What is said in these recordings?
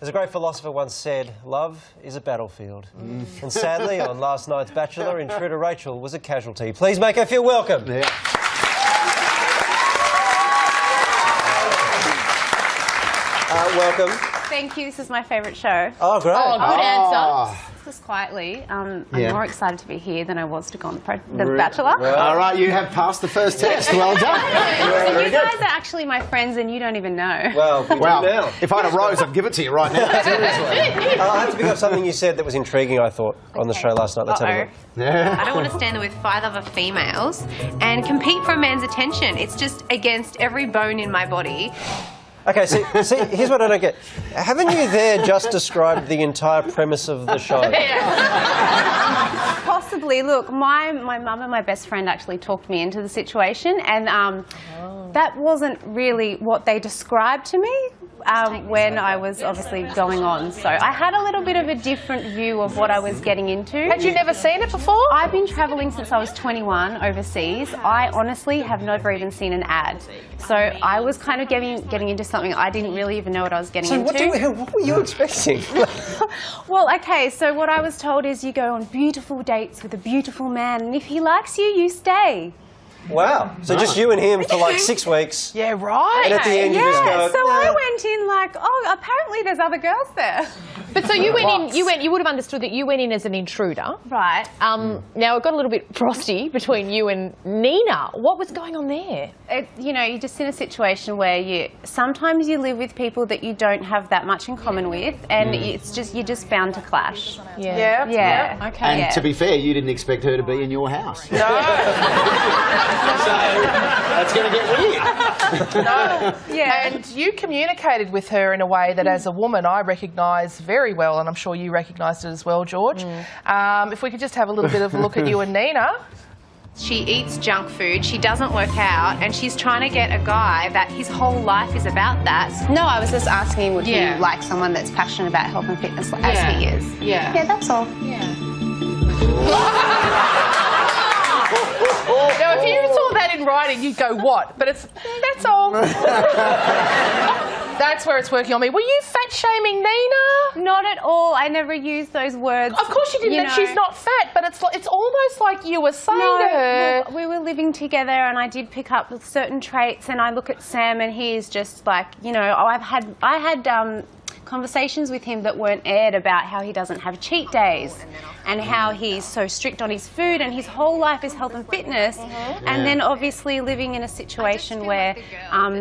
As a great philosopher once said, love is a battlefield. And sadly, on last night's Bachelor, intruder Rachel was a casualty. Please make her feel welcome. Yeah. Welcome. Thank you. This is my favourite show. Oh, great. Oh, good answer. Just quietly, I'm Yeah. more excited to be here than I was to go on the Bachelor. All right, you have passed the first test. Well done. So you guys are actually my friends and you don't even know. Well, we do now. If I had a rose, I'd give it to you right now. Seriously. I have to pick up something you said that was intriguing, I thought, on the show last night. Let's have a look. Yeah. I don't want to stand there with 5 other females and compete for a man's attention. It's just against every bone in my body. Okay, see, here's what I don't get. Haven't you there just described the entire premise of the show? Possibly. Look, my mum and my best friend actually talked me into the situation, and that wasn't really what they described to me when I was obviously going on. So I had a little bit of a different view of what I was getting into. Had you never seen it before? I've been travelling since I was 21 overseas. I honestly have never even seen an ad. So I was kind of getting into something I didn't really even know what I was getting into. What were you expecting? Well, okay, so what I was told is you go on beautiful dates with a beautiful man, and if he likes you, you stay. Wow. So just you and him for like 6 weeks. Yeah, right. And at the end you just go, So nah. I went in like, oh, apparently there's other girls there. But so you went in. You would have understood that you went in as an intruder. Right. Now it got a little bit frosty between you and Nina. What was going on there? You're just in a situation where sometimes you live with people that you don't have that much in common with, and you're just bound to clash. Yeah. Okay. And to be fair, you didn't expect her to be in your house. No. So that's going to get weird. No. Yeah. And you communicated with her in a way that, as a woman, I recognise very well, and I'm sure you recognised it as well, George. If we could just have a little bit of a look at you and Nina. She eats junk food, she doesn't work out, and she's trying to get a guy that his whole life is about that. No, I was just asking, would Yeah. you like someone that's passionate about health and fitness as he is? Yeah. Yeah, that's all. Now, if you saw that in writing, you'd go, what? But that's all. That's where it's working on me. Were you fat-shaming Nina? Not at all. I never used those words. Of course you didn't. She's not fat, but it's almost like you were saying to her. Look, we were living together and I did pick up certain traits, and I look at Sam and he is just like, I had conversations with him that weren't aired about how he doesn't have cheat days and how he's so strict on his food and his whole life is health and fitness. And then obviously living in a situation where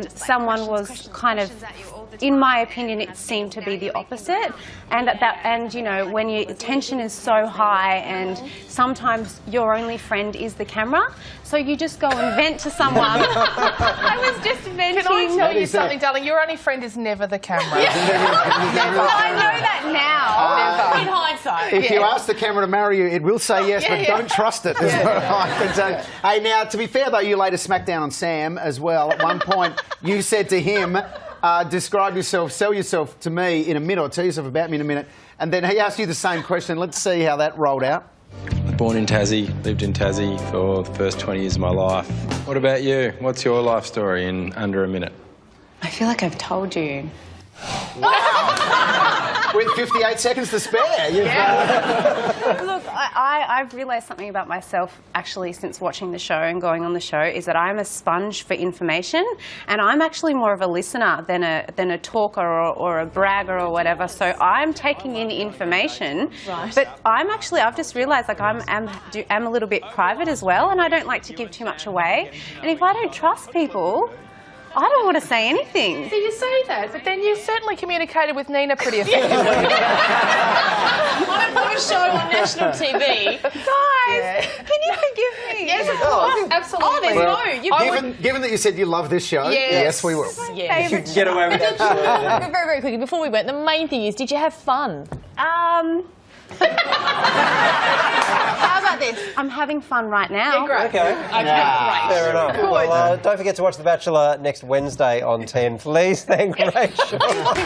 someone was kind of, in my opinion, it seemed to be the opposite. And when your tension is so high and sometimes your only friend is the camera, so you just go and vent to someone. I was just venting. Can I tell you something, darling? Your only friend is never the camera. Well, I know that now. In hindsight. If you ask the camera to marry you, it will say yes, but don't trust it. Is what I can say. Hey, now, to be fair, though, you laid a smackdown on Sam as well. At one point, you said to him, describe yourself, sell yourself to me in a minute, or tell yourself about me in a minute. And then he asked you the same question. Let's see how that rolled out. Born in Tassie, lived in Tassie for the first 20 years of my life. What about you? What's your life story in under a minute? I feel like I've told you. With 58 seconds to spare. Look, I've realised something about myself actually since watching the show and going on the show, is that I'm a sponge for information, and I'm actually more of a listener than a talker or a bragger or whatever. So I'm taking in information, but I've just realised like I'm a little bit private as well, and I don't like to give too much away. And if I don't trust people, I don't want to say anything. So you say that, but then you certainly communicated with Nina pretty effectively. On a big show on national TV. Guys, can you forgive me? Yes, of course. Absolutely. Oh, there's Well, given that you said you love this show, yes we will. Yeah. You can get away with that. Very, very quickly, before we went, the main thing is, did you have fun? How about this? I'm having fun right now. Yeah, great. Okay. Great. Fair enough. Well, don't forget to watch The Bachelor next Wednesday on 10. Please thank Rachel. Look,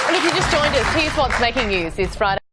if you just joined us, here's what's making news this Friday.